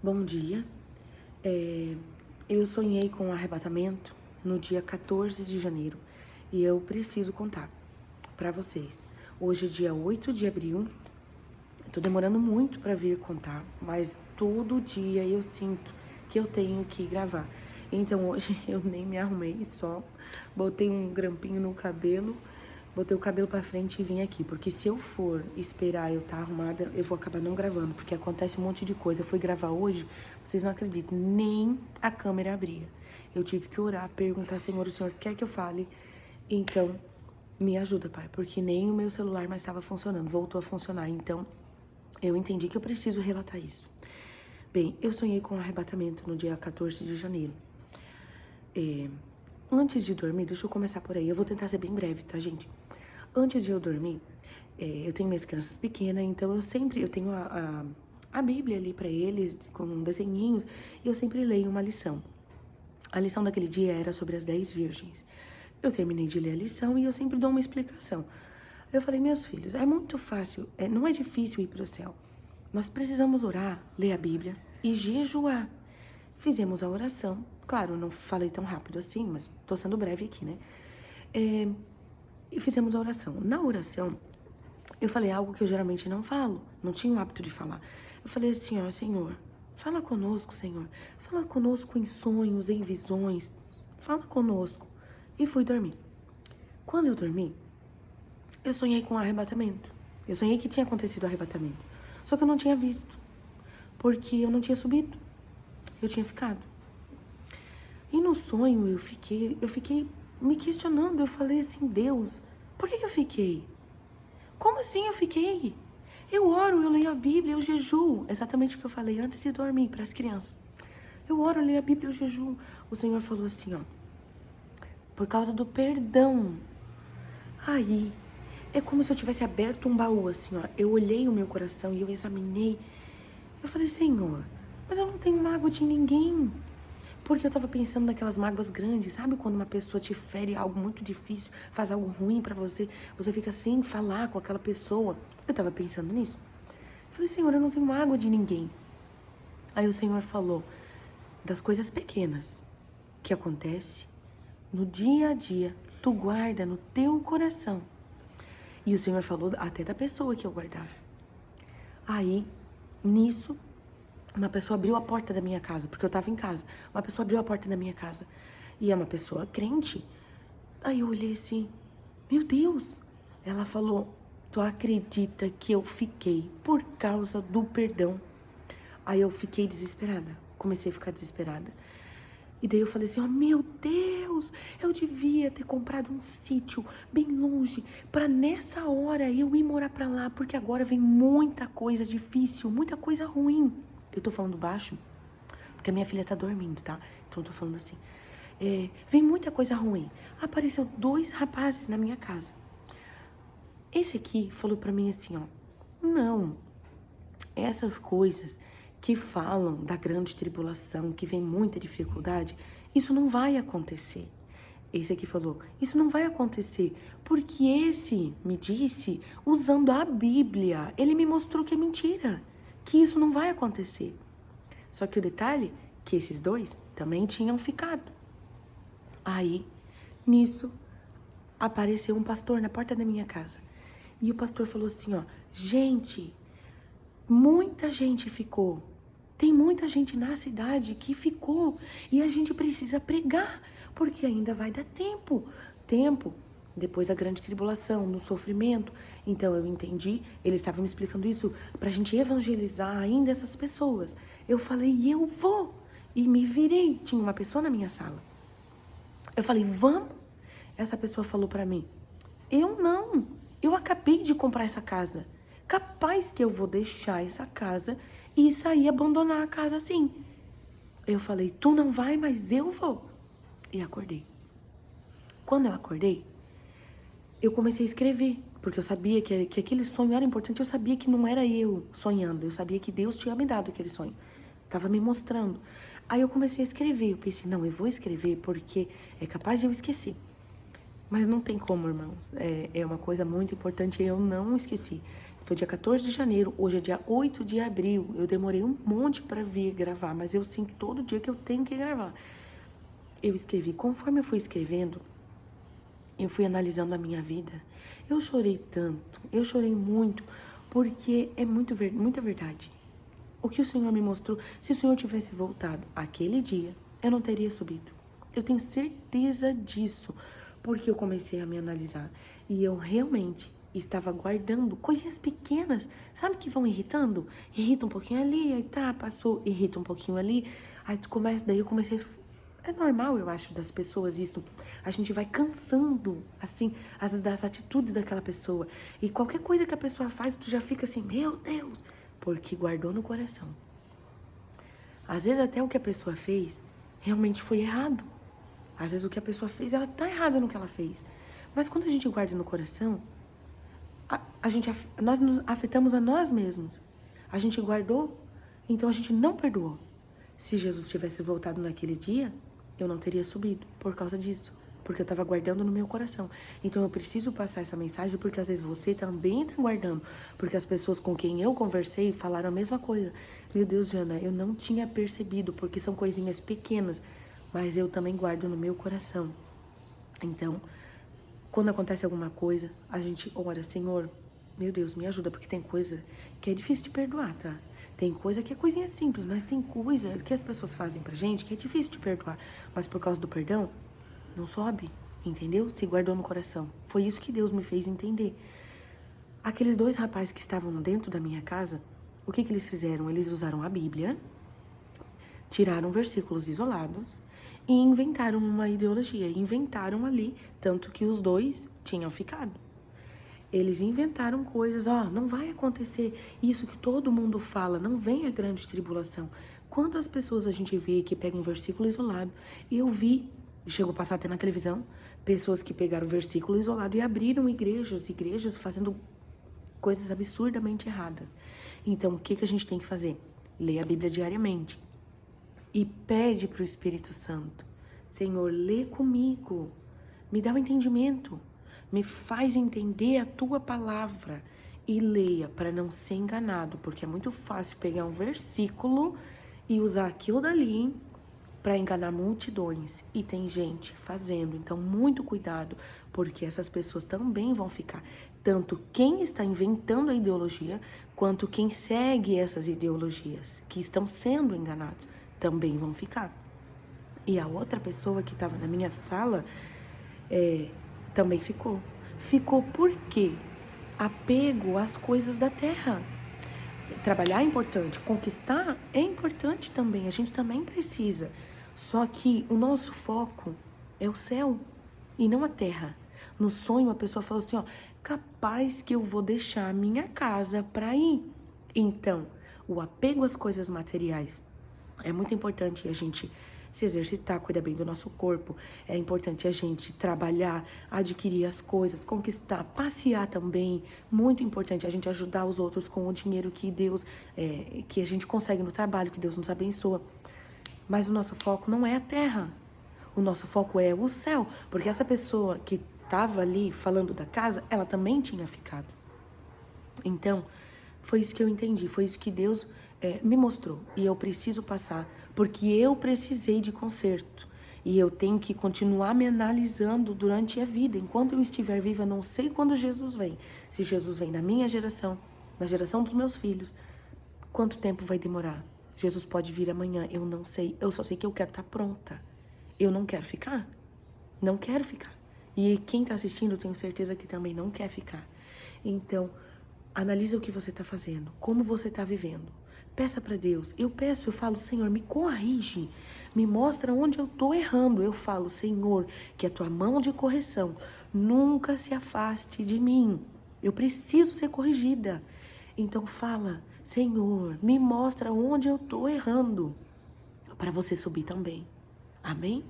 Bom dia. É, eu sonhei com um arrebatamento no dia 14 de janeiro e eu preciso contar para vocês. Hoje é dia 8 de abril, tô demorando muito para vir contar, mas todo dia eu sinto que eu tenho que gravar. Então hoje eu nem me arrumei, só botei um grampinho no cabelo, botei o cabelo pra frente e vim aqui. Porque se eu for esperar eu estar arrumada, eu vou acabar não gravando, porque acontece um monte de coisa. Eu fui gravar hoje, vocês não acreditam, nem a câmera abria. Eu tive que orar, perguntar, Senhor, o Senhor quer que eu fale? Então, me ajuda, Pai, porque nem o meu celular mais estava funcionando, voltou a funcionar. Então, eu entendi que eu preciso relatar isso. Bem, eu sonhei com um arrebatamento no dia 14 de janeiro. Antes de dormir, deixa eu começar por aí. Eu vou tentar ser bem breve, tá, gente? Antes de eu dormir, eu tenho minhas crianças pequenas, então eu tenho a Bíblia ali pra eles, com desenhinhos, e eu sempre leio uma lição. A lição daquele dia era sobre as 10 virgens. Eu terminei de ler a lição e eu sempre dou uma explicação. Eu falei, meus filhos, é muito fácil, não é difícil ir para o céu. Nós precisamos orar, ler a Bíblia e jejuar. Fizemos a oração. Claro, não falei tão rápido assim, mas tô sendo breve aqui, né? E fizemos a oração. Na oração, eu falei algo que eu geralmente não falo, não tinha o hábito de falar. Eu falei assim, ó, Senhor, fala conosco, Senhor. Fala conosco em sonhos, em visões. Fala conosco. E fui dormir. Quando eu dormi, eu sonhei com o arrebatamento. Eu sonhei que tinha acontecido o arrebatamento. Só que eu não tinha visto, porque eu não tinha subido. Eu tinha ficado. E no sonho eu fiquei me questionando. Eu falei assim, Deus, por que eu fiquei? Como assim eu fiquei? Eu oro, eu leio a Bíblia, eu jejuo. Exatamente o que eu falei antes de dormir para as crianças. Eu oro, eu leio a Bíblia, eu jejuo. O Senhor falou assim, ó, por causa do perdão. Aí, é como se eu tivesse aberto um baú, assim, ó. Eu olhei o meu coração e eu examinei. Eu falei, Senhor, mas eu não tenho mágoa de ninguém. Porque eu tava pensando naquelas mágoas grandes, sabe? Quando uma pessoa te fere algo muito difícil, faz algo ruim pra você, você fica sem falar com aquela pessoa. Eu tava pensando nisso. Eu falei, Senhor, eu não tenho mágoa de ninguém. Aí o Senhor falou das coisas pequenas que acontece no dia a dia, tu guarda no teu coração. E o Senhor falou até da pessoa que eu guardava. Aí, nisso, uma pessoa abriu a porta da minha casa, porque eu tava em casa. Uma pessoa abriu a porta da minha casa. E é uma pessoa crente. Aí eu olhei assim, meu Deus. Ela falou, tu acredita que eu fiquei por causa do perdão? Aí eu fiquei desesperada. Comecei a ficar desesperada. E daí eu falei assim, ó, meu Deus, eu devia ter comprado um sítio bem longe pra nessa hora eu ir morar pra lá, porque agora vem muita coisa difícil, muita coisa ruim. Eu tô falando baixo, porque a minha filha tá dormindo, tá? Então eu tô falando assim, vem muita coisa ruim. Apareceu 2 rapazes na minha casa. Esse aqui falou pra mim assim, ó, não, essas coisas que falam da grande tribulação, que vem muita dificuldade, isso não vai acontecer. Esse aqui falou, isso não vai acontecer, porque esse me disse usando a Bíblia. Ele me mostrou que é mentira, que isso não vai acontecer. Só que o detalhe é que esses 2 também tinham ficado. Aí, nisso, apareceu um pastor na porta da minha casa. E o pastor falou assim, ó, gente, muita gente ficou. Tem muita gente na cidade que ficou. E a gente precisa pregar, porque ainda vai dar tempo. Tempo depois da grande tribulação, no sofrimento. Então eu entendi, ele estava me explicando isso pra gente evangelizar ainda essas pessoas. Eu falei, eu vou. E me virei. Tinha uma pessoa na minha sala. Eu falei, vamos? Essa pessoa falou pra mim, eu não. Eu acabei de comprar essa casa. Capaz que eu vou deixar essa casa e sair abandonar a casa assim. Eu falei, tu não vai, mas eu vou. E acordei. Quando eu acordei, eu comecei a escrever, porque eu sabia que aquele sonho era importante. Eu sabia que não era eu sonhando, eu sabia que Deus tinha me dado aquele sonho. Tava me mostrando. Aí eu comecei a escrever. Eu pensei, não, eu vou escrever porque é capaz de eu esquecer. Mas não tem como, irmãos. É uma coisa muito importante e eu não esqueci. Foi dia 14 de janeiro, hoje é dia 8 de abril. Eu demorei um monte para vir gravar, mas eu sinto todo dia que eu tenho que gravar. Eu escrevi, conforme eu fui escrevendo, eu fui analisando a minha vida. Eu chorei tanto, eu chorei muito, porque é muita verdade. O que o Senhor me mostrou, se o Senhor tivesse voltado aquele dia, eu não teria subido. Eu tenho certeza disso, porque eu comecei a me analisar. E eu realmente estava guardando coisinhas pequenas, sabe, que vão irritando? Irrita um pouquinho ali, aí tá, passou, irrita um pouquinho ali. Aí tu começa, daí eu comecei. É normal, eu acho, das pessoas isso. A gente vai cansando, assim, das atitudes daquela pessoa. E qualquer coisa que a pessoa faz, tu já fica assim, meu Deus, porque guardou no coração. Às vezes até o que a pessoa fez realmente foi errado. Às vezes o que a pessoa fez, ela tá errada no que ela fez. Mas quando a gente guarda no coração, nós nos afetamos a nós mesmos. A gente guardou, então a gente não perdoou. Se Jesus tivesse voltado naquele dia, eu não teria subido por causa disso, porque eu estava guardando no meu coração. Então eu preciso passar essa mensagem, porque às vezes você também está guardando, porque as pessoas com quem eu conversei falaram a mesma coisa. Meu Deus, Jana, eu não tinha percebido, porque são coisinhas pequenas, mas eu também guardo no meu coração. Então, quando acontece alguma coisa, a gente ora, Senhor, meu Deus, me ajuda, porque tem coisa que é difícil de perdoar, tá? Tem coisa que é coisinha simples, mas tem coisa que as pessoas fazem pra gente que é difícil de perdoar. Mas por causa do perdão, não sobe, entendeu? Se guardou no coração. Foi isso que Deus me fez entender. Aqueles 2 rapazes que estavam dentro da minha casa, o que eles fizeram? Eles usaram a Bíblia, tiraram versículos isolados e inventaram uma ideologia. Inventaram ali, tanto que os 2 tinham ficado. Eles inventaram coisas, não vai acontecer isso que todo mundo fala, não vem a grande tribulação. Quantas pessoas a gente vê que pegam um versículo isolado? Eu vi, chegou a passar até na televisão, pessoas que pegaram o versículo isolado e abriram igrejas fazendo coisas absurdamente erradas. Então, o que a gente tem que fazer? Ler a Bíblia diariamente e pede para o Espírito Santo, Senhor, lê comigo, me dá o entendimento. Me faz entender a tua palavra e leia para não ser enganado, porque é muito fácil pegar um versículo e usar aquilo dali para enganar multidões. E tem gente fazendo, então muito cuidado, porque essas pessoas também vão ficar. Tanto quem está inventando a ideologia, quanto quem segue essas ideologias, que estão sendo enganados, também vão ficar. E a outra pessoa que estava na minha sala, também ficou. Ficou por quê? Apego às coisas da terra. Trabalhar é importante, conquistar é importante também, a gente também precisa. Só que o nosso foco é o céu e não a terra. No sonho a pessoa falou assim, capaz que eu vou deixar a minha casa para ir. Então, o apego às coisas materiais é muito importante a gente se exercitar, cuidar bem do nosso corpo. É importante a gente trabalhar, adquirir as coisas, conquistar, passear também. Muito importante a gente ajudar os outros com o dinheiro que Deus, que a gente consegue no trabalho, que Deus nos abençoa. Mas o nosso foco não é a terra. O nosso foco é o céu. Porque essa pessoa que estava ali falando da casa, ela também tinha ficado. Então, foi isso que eu entendi, foi isso que Deus me mostrou. E eu preciso passar, porque eu precisei de conserto. E eu tenho que continuar me analisando durante a vida. Enquanto eu estiver viva, eu não sei quando Jesus vem. Se Jesus vem na minha geração, na geração dos meus filhos, quanto tempo vai demorar? Jesus pode vir amanhã, eu não sei. Eu só sei que eu quero estar pronta. Eu não quero ficar. Não quero ficar. E quem está assistindo, eu tenho certeza que também não quer ficar. Então, analisa o que você está fazendo, como você está vivendo. Peça para Deus. Eu falo, Senhor, me corrige. Me mostra onde eu estou errando. Eu falo, Senhor, que a tua mão de correção nunca se afaste de mim. Eu preciso ser corrigida. Então fala, Senhor, me mostra onde eu estou errando. Para você subir também. Amém?